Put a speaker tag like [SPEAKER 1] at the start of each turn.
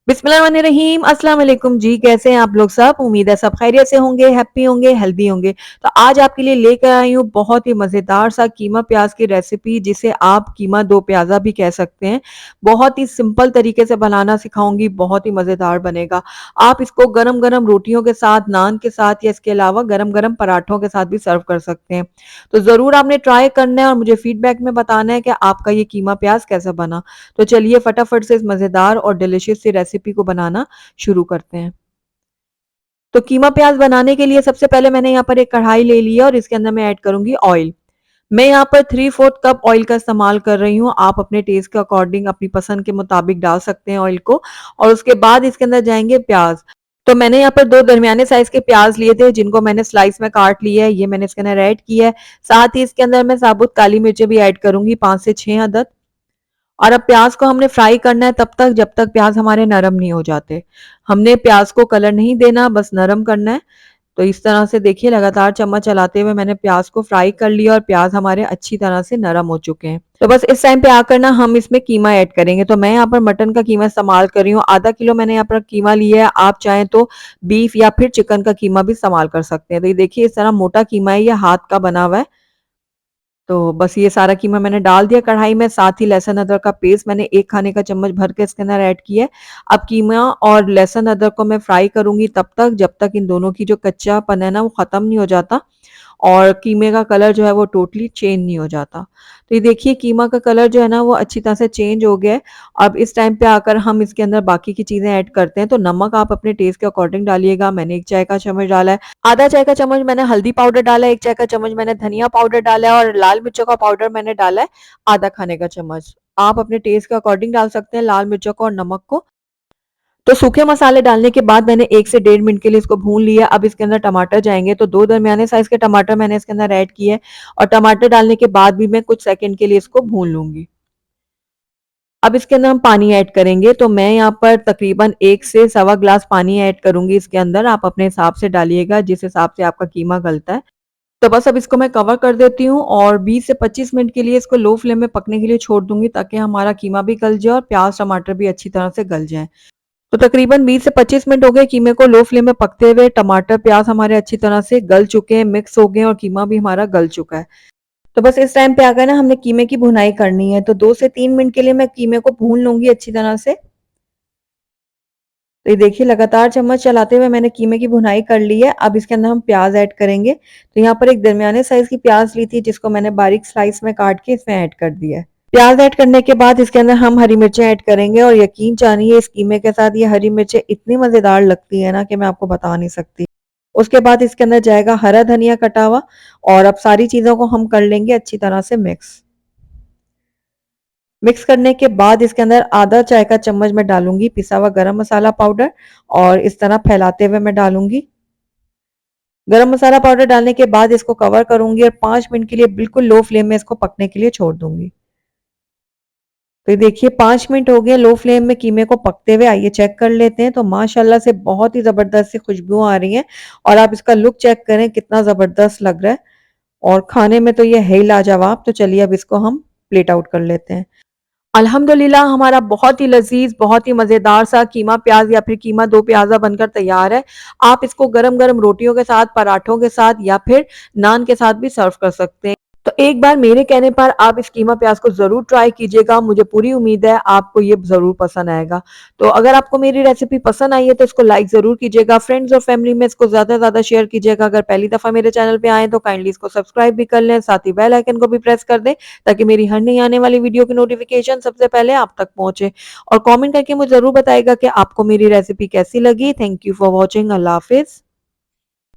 [SPEAKER 1] बिस्मिल्लाहिर्रहमानिर्रहीम अस्सलाम वालेकुम जी। कैसे हैं आप लोग सब? उम्मीद है सब खैरियत से होंगे, हैप्पी होंगे, हेल्दी होंगे। तो आज आपके लिए लेकर आई हूँ बहुत ही मज़ेदार सा कीमा प्याज की रेसिपी, जिसे आप कीमा दो प्याज़ा भी कह सकते हैं। बहुत ही सिंपल तरीके से बनाना सिखाऊंगी, बहुत ही मज़ेदार बनेगा। आप इसको गरम गरम रोटियों के साथ, नान के साथ या इसके अलावा गरम गरम पराठों के साथ भी सर्व कर सकते हैं। तो ज़रूर आपने ट्राई करना है और मुझे फीडबैक में बताना है कि आपका ये कीमा प्याज कैसा बना। तो चलिए फटाफट से इस मज़ेदार और डिलीशियस सी रेसिपी को बनाना शुरू करते हैं। तो कीमा प्याज बनाने के लिए सबसे पहले मैंने यहाँ पर एक कढ़ाई ले ली है और इसके अंदर मैं ऐड करूंगी ऑयल। मैं यहाँ पर 3/4 कप ऑयल का इस्तेमाल कर रही हूँ। आप अपने टेस्ट के अकॉर्डिंग अपनी पसंद के मुताबिक डाल सकते हैं ऑयल को। और उसके बाद इसके अंदर जाएंगे प्याज। तो मैंने यहाँ पर दो दरमियाने साइज के प्याज लिए थे, जिनको मैंने स्लाइस में काट लिया है। ये मैंने इसके अंदर ऐड किया है। साथ ही इसके अंदर मैं साबुत काली मिर्चें भी ऐड करूंगी, 5 से 6 अदद। और अब प्याज को हमने फ्राई करना है तब तक जब तक प्याज हमारे नरम नहीं हो जाते। हमने प्याज को कलर नहीं देना, बस नरम करना है। तो इस तरह से देखिए, लगातार चम्मच चलाते हुए मैंने प्याज को फ्राई कर लिया और प्याज हमारे अच्छी तरह से नरम हो चुके हैं। तो बस इस टाइम पे आकर ना हम इसमें कीमा ऐड करेंगे। तो मैं यहाँ पर मटन का कीमा इस्तेमाल कर रही हूँ। आधा किलो मैंने यहाँ पर कीमा लिया है। आप चाहें तो बीफ या फिर चिकन का कीमा भी इस्तेमाल कर सकते हैं। तो ये देखिए, इस तरह मोटा कीमा है, ये हाथ का बना हुआ है। तो बस ये सारा कीमा मैंने डाल दिया कढ़ाई में। साथ ही लहसुन अदरक का पेस्ट मैंने 1 खाने का चम्मच भर के इसके अंदर ऐड किया है। अब कीमा और लहसुन अदरक को मैं फ्राई करूंगी तब तक जब तक इन दोनों की जो कच्चापन है ना वो खत्म नहीं हो जाता और कीमे का कलर जो है वो टोटली चेंज नहीं हो जाता। तो ये देखिए, कीमा का कलर जो है ना वो अच्छी तरह से चेंज हो गया है। अब इस टाइम पे आकर हम इसके अंदर बाकी की चीजें ऐड करते हैं। तो नमक आप अपने टेस्ट के अकॉर्डिंग डालिएगा। मैंने 1 चाय का चम्मच डाला है। आधा चाय का चम्मच मैंने हल्दी पाउडर डाला है। 1 चाय का चम्मच मैंने धनिया पाउडर डाला है और लाल मिर्चों का पाउडर मैंने डाला है आधा खाने का चम्मच। आप अपने टेस्ट के अकॉर्डिंग डाल सकते हैं लाल मिर्चों को और नमक को। तो सूखे मसाले डालने के बाद मैंने 1 से 1.5 मिनट के लिए इसको भून लिया। अब इसके अंदर टमाटर जाएंगे। तो 2 दरमियाने साइज के टमाटर मैंने इसके अंदर ऐड किए और टमाटर डालने के बाद भी मैं कुछ सेकंड के लिए इसको भून लूंगी। अब इसके अंदर हम पानी ऐड करेंगे। तो मैं यहाँ पर तकरीबन 1 से सवा ग्लास पानी ऐड करूंगी इसके अंदर। आप अपने हिसाब से डालिएगा जिस हिसाब से आपका कीमा गलता है। तो बस अब इसको मैं कवर कर देती हूँ और 20 से 25 मिनट के लिए इसको लो फ्लेम में पकने के लिए छोड़ दूंगी, ताकि हमारा कीमा भी गल जाए और प्याज टमाटर भी अच्छी तरह से गल जाए। तो तकरीबन 20 से 25 मिनट हो गए कीमे को लो फ्लेम में पकते हुए। टमाटर प्याज हमारे अच्छी तरह से गल चुके हैं, मिक्स हो गए और कीमा भी हमारा गल चुका है। तो बस इस टाइम पे आ गए ना, हमने कीमे की भुनाई करनी है। तो 2 से 3 मिनट के लिए मैं कीमे को भून लूंगी अच्छी तरह से। तो ये देखिए, लगातार चम्मच चलाते हुए मैंने कीमे की भुनाई कर ली है। अब इसके अंदर हम प्याज ऐड करेंगे। तो यहाँ पर एक दरमियाने साइज की प्याज ली थी, जिसको मैंने बारीक स्लाइस में काट के इसमें ऐड कर दिया है। प्याज ऐड करने के बाद इसके अंदर हम हरी मिर्चें ऐड करेंगे और यकीन जानिए, इस कीमे के साथ ये हरी मिर्चें इतनी मजेदार लगती है ना कि मैं आपको बता नहीं सकती। उसके बाद इसके अंदर जाएगा हरा धनिया कटा हुआ। और अब सारी चीजों को हम कर लेंगे अच्छी तरह से मिक्स। मिक्स करने के बाद इसके अंदर आधा चाय का चम्मच मैं डालूंगी पिसा हुआ गरम मसाला पाउडर और इस तरह फैलाते हुए मैं डालूंगी। गरम मसाला पाउडर डालने के बाद इसको कवर करूंगी और 5 मिनट के लिए बिल्कुल लो फ्लेम में इसको पकने के लिए छोड़ दूंगी। तो ये देखिए, 5 मिनट हो गए लो फ्लेम में कीमे को पकते हुए। आइए चेक कर लेते हैं। तो माशाल्लाह से बहुत ही जबरदस्त सी खुशबू आ रही है और आप इसका लुक चेक करें कितना जबरदस्त लग रहा है और खाने में तो ये है ही लाजवाब। तो चलिए अब इसको हम प्लेट आउट कर लेते हैं। अल्हम्दुलिल्लाह हमारा बहुत ही लजीज, बहुत ही मज़ेदार सा कीमा प्याज या फिर कीमा दो प्याज़ा बनकर तैयार है। आप इसको गरम-गरम रोटियों के साथ, पराठों के साथ या फिर नान के साथ भी सर्व कर सकते हैं। तो एक बार मेरे कहने पर आप इस कीमा प्याज को ज़रूर ट्राई कीजिएगा। मुझे पूरी उम्मीद है आपको ये ज़रूर पसंद आएगा। तो अगर आपको मेरी रेसिपी पसंद आई है तो इसको लाइक ज़रूर कीजिएगा। फ्रेंड्स और फैमिली में इसको ज़्यादा से ज़्यादा शेयर कीजिएगा। अगर पहली दफ़ा मेरे चैनल पे आएँ तो काइंडली इसको सब्सक्राइब भी कर लें। साथ ही बेल आइकन को भी प्रेस कर दें, ताकि मेरी हर नई आने वाली वीडियो की नोटिफिकेशन सबसे पहले आप तक पहुंचे। और कमेंट करके मुझे ज़रूर बताइएगा कि आपको मेरी रेसिपी कैसी लगी। Thank you for watching. अल्लाह हाफिज़।